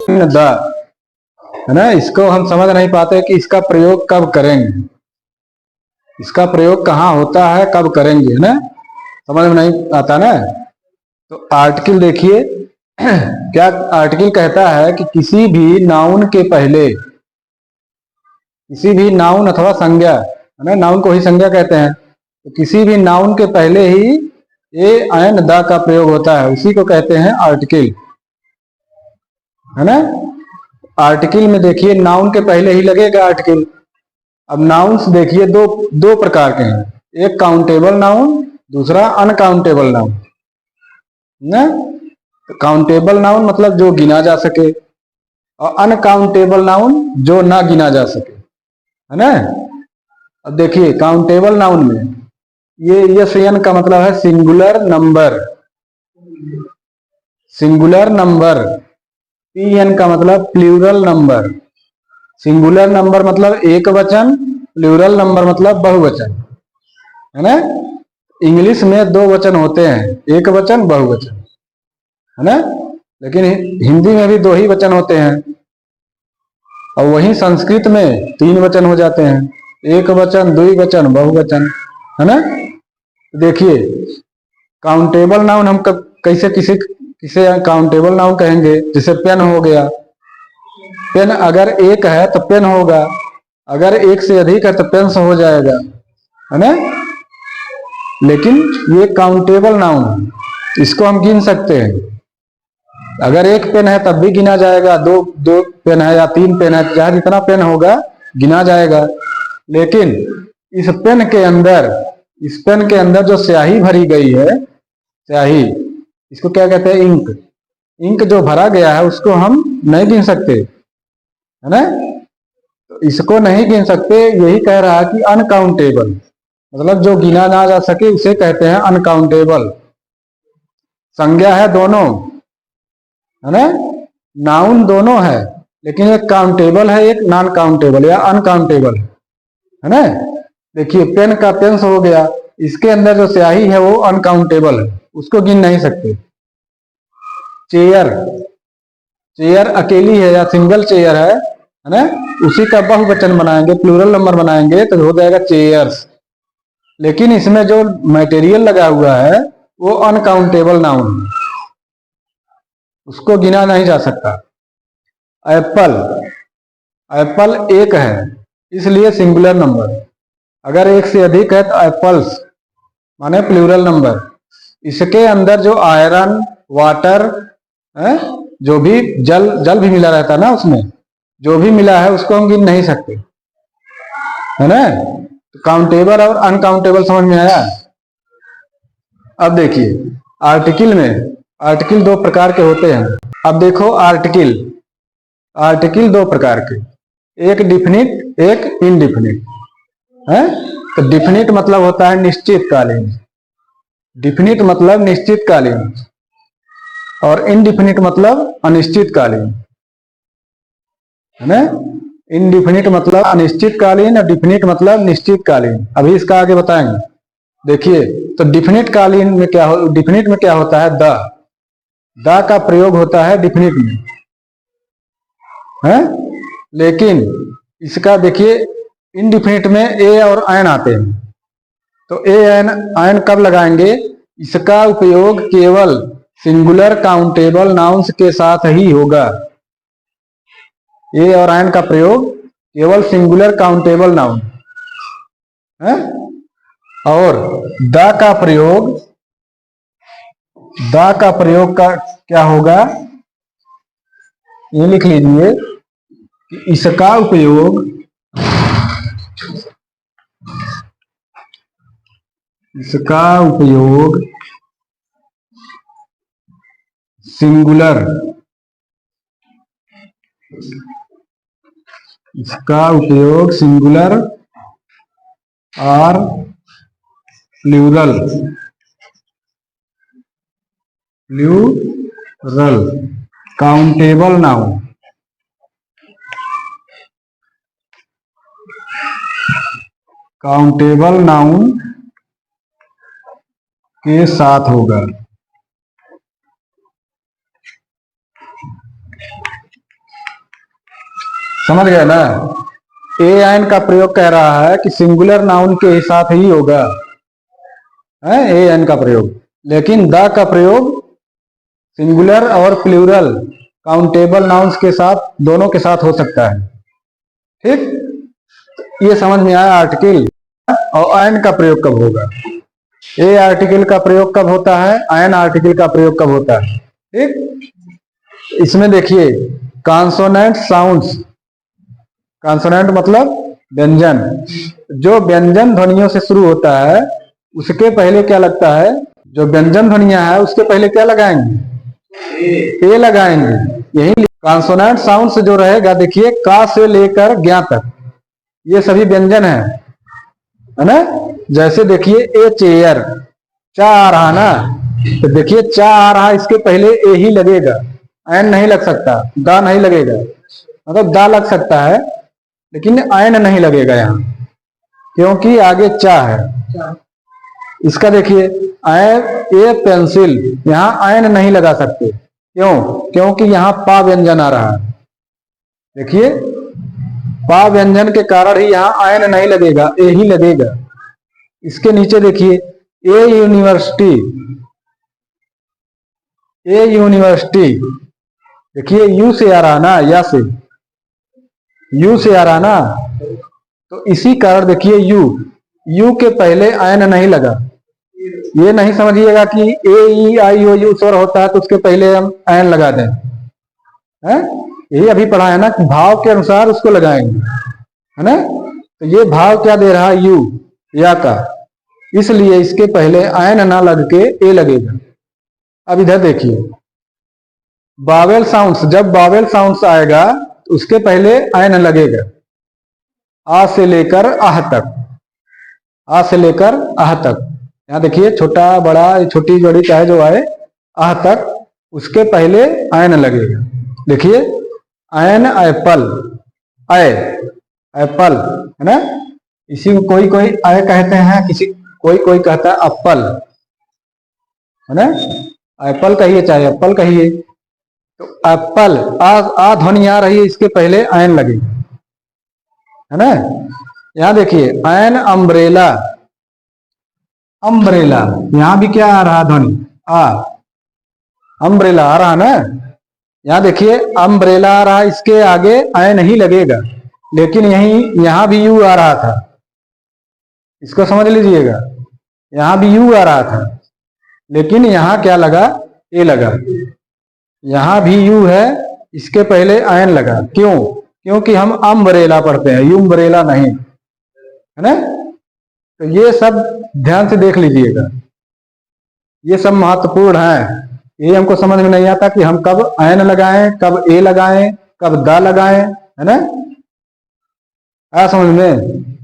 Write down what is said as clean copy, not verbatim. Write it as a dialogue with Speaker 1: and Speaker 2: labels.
Speaker 1: The, है ना, इसको हम समझ नहीं पाते कि इसका प्रयोग कब करेंगे, इसका प्रयोग कहाँ होता है, कब करेंगे, है ना, समझ में नहीं आता ना। तो आर्टिकल देखिए क्या आर्टिकल कहता है कि किसी भी नाउन के पहले, किसी भी नाउन अथवा संज्ञा, है ना, नाउन को ही संज्ञा कहते हैं, तो किसी भी नाउन के पहले ही ए एंड द का प्रयोग होता है, उसी को कहते हैं आर्टिकल, है ना। आर्टिकल में देखिए नाउन के पहले ही लगेगा आर्टिकल। अब नाउन्स देखिए दो दो प्रकार के हैं, एक काउंटेबल नाउन, दूसरा अनकाउंटेबल नाउन, ना। तो काउंटेबल नाउन मतलब जो गिना जा सके, और अनकाउंटेबल नाउन जो ना गिना जा सके, है ना। अब देखिए काउंटेबल नाउन में ये यस एन का मतलब है singular number, singular number, P N का मतलब प्लूरल नंबर, सिंगुलर नंबर मतलब एक वचन, प्लूरल नंबर मतलब बहुवचन, है ना। इंग्लिश में दो वचन होते हैं, एक वचन बहुवचन, है ना, लेकिन हिंदी में भी दो ही वचन होते हैं, और वहीं संस्कृत में तीन वचन हो जाते हैं, एक वचन, द्विवचन, बहुवचन, है ना। देखिए काउंटेबल नाउन हम कैसे किसे किसे काउंटेबल नाउन कहेंगे, जैसे पेन हो गया, पेन अगर एक है तो पेन होगा, अगर एक से अधिक है तो पेन्स हो जाएगा, है ना। लेकिन ये काउंटेबल नाउन है, इसको हम गिन सकते हैं, अगर एक पेन है तब भी गिना जाएगा, दो दो पेन है या तीन पेन है, चाहे जितना पेन होगा गिना जाएगा। लेकिन इस पेन के अंदर, इस पेन के अंदर जो स्याही भरी गई है, स्याही, इसको क्या कहते हैं, इंक, इंक जो भरा गया है उसको हम नहीं गिन सकते, है ना। तो इसको नहीं गिन सकते, यही कह रहा है कि अनकाउंटेबल, मतलब जो गिना ना जा सके उसे कहते हैं अनकाउंटेबल। संज्ञा है दोनों, है ना, नाउन दोनों है, लेकिन एक काउंटेबल है, एक नॉन काउंटेबल या अनकाउंटेबल, है ना। देखिए पेन का पेंस हो गया, इसके अंदर जो स्याही है वो अनकाउंटेबल है, उसको गिन नहीं सकते। चेयर, चेयर अकेली है या सिंगल चेयर है ना, उसी का बहुवचन बनाएंगे, प्लूरल नंबर बनाएंगे तो हो जाएगा चेयर्स, लेकिन इसमें जो मटेरियल लगा हुआ है वो अनकाउंटेबल नाउन है, उसको गिना नहीं जा सकता। एप्पल, एप्पल एक है इसलिए सिंगुलर नंबर, अगर एक से अधिक है तो एप्पल्स माने प्लूरल नंबर। इसके अंदर जो आयरन, वाटर है, जो भी जल, जल भी मिला रहता है ना उसमें, जो भी मिला है उसको हम गिन नहीं सकते, है ना। तो काउंटेबल और अनकाउंटेबल समझ में आया। अब देखिए आर्टिकल में, आर्टिकल दो प्रकार के होते हैं। अब देखो आर्टिकल, आर्टिकल दो प्रकार के, एक डिफिनिट एक इनडिफिनिट है। तो डिफिनिट मतलब होता है निश्चित कालीन, डिफिनिट मतलब निश्चित कालीन, और इनडिफिनिट मतलब अनिश्चित कालीन, है ना। इनडिफिनिट मतलब अनिश्चित कालीन और डिफिनिट मतलब निश्चित कालीन, अभी इसका आगे बताएंगे। देखिए तो डिफिनिट कालीन में क्या हो, डिफिनिट में क्या होता है, द का प्रयोग होता है डिफिनिट में, है। लेकिन इसका देखिए इनडिफिनिट में ए और एन आते हैं, तो ए एन एन कब लगाएंगे, इसका उपयोग केवल सिंगुलर काउंटेबल नाउन्स के साथ ही होगा, ए और एन का प्रयोग केवल सिंगुलर काउंटेबल नाउन है। और द का प्रयोग, द का प्रयोग का क्या होगा, ये लिख लीजिए कि इसका उपयोग, इसका उपयोग सिंगुलर, इसका उपयोग सिंगुलर और plural, plural countable noun, countable noun के साथ होगा। समझ गए ना। ए एन का प्रयोग कह रहा है कि सिंगुलर नाउन के साथ ही होगा, है ए एन का प्रयोग, लेकिन द का प्रयोग सिंगुलर और प्लूरल काउंटेबल नाउन्स के साथ, दोनों के साथ हो सकता है। ठीक, ये समझ में आया आर्टिकल। और एन का प्रयोग कब होगा, ए आर्टिकल का प्रयोग कब होता है, एन आर्टिकल का प्रयोग कब होता है। ठीक, इसमें देखिए कॉन्सोनेंट साउंड्स, कॉन्सोनेंट मतलब व्यंजन, जो व्यंजन ध्वनियों से शुरू होता है उसके पहले क्या लगता है, जो व्यंजन ध्वनियां है उसके पहले क्या लगाएंगे, ए लगाएंगे। यही कॉन्सोनेंट साउंड्स जो रहेगा, देखिए का से लेकर ज्ञा तक ये सभी व्यंजन है ना। जैसे देखिए ए चेयर, चा आ रहा ना, तो देखिए चा आ रहा, इसके पहले ए ही लगेगा, एन नहीं लग सकता, दा नहीं लगेगा, मतलब दा लग सकता है लेकिन एन नहीं लगेगा यहाँ, क्योंकि आगे चा है। इसका देखिए ए पेंसिल, यहाँ एन नहीं लगा सकते, क्यों, क्योंकि यहाँ पा व्यंजन आ रहा है। देखिए पा व्यंजन के कारण ही यहाँ एन नहीं लगेगा, ए ही लगेगा। इसके नीचे देखिए ए यूनिवर्सिटी, ए यूनिवर्सिटी, देखिए यू से आ रहा ना, या से, यू से आ रहा ना, तो इसी कारण देखिए यू, यू के पहले एन नहीं लगा। ये नहीं समझिएगा कि ए ई आई ओ यू स्वर होता है तो उसके पहले हम एन लगा दें, है? यही अभी पढ़ा है ना कि भाव के अनुसार उसको लगाएंगे, है ना। तो ये भाव क्या दे रहा है, यू, या का, इसलिए इसके पहले एन ना लग के ए लगेगा। अब इधर देखिए बावेल साउंड्स, जब बावेल साउंड्स आएगा तो उसके पहले एन लगेगा, आ से लेकर आह तक, आ से लेकर आह तक। यहाँ देखिए छोटा बड़ा, छोटी बड़ी चाहे जो आए, आह तक उसके पहले एन लगेगा। देखिए एन एप्पल, आए एप्पल, है ना। इसी को कोई कोई आए कहते हैं, किसी कोई कोई कहता है एप्पल, है ना। एप्पल कहिए चाहे एप्पल कहिए, तो एप्पल आ ध्वनि आ रही है, इसके पहले एन लगेगा, है ना। यहां देखिए एन अम्ब्रेला, अम्ब्रेला, यहां भी क्या आ रहा ध्वनि, आ, अम्ब्रेला आ रहा ना। यहां देखिए अम्ब्रेला आ रहा, इसके आगे एन ही लगेगा, लेकिन यहां भी यू आ रहा था, इसको समझ लीजिएगा, यहां भी यू आ रहा था, लेकिन यहां क्या लगा, ए लगा। यहां भी यू है, इसके पहले एन लगा, क्यों, क्योंकि हम अम्ब्रेला पढ़ते हैं, यूम्ब्रेला नहीं, है ना। तो ये सब ध्यान से देख लीजिएगा, ये सब महत्वपूर्ण है। ये हमको समझ में नहीं आता कि हम कब एन लगाएं, कब ए लगाएं, कब दा लगाएं, है ना। आ समझ में।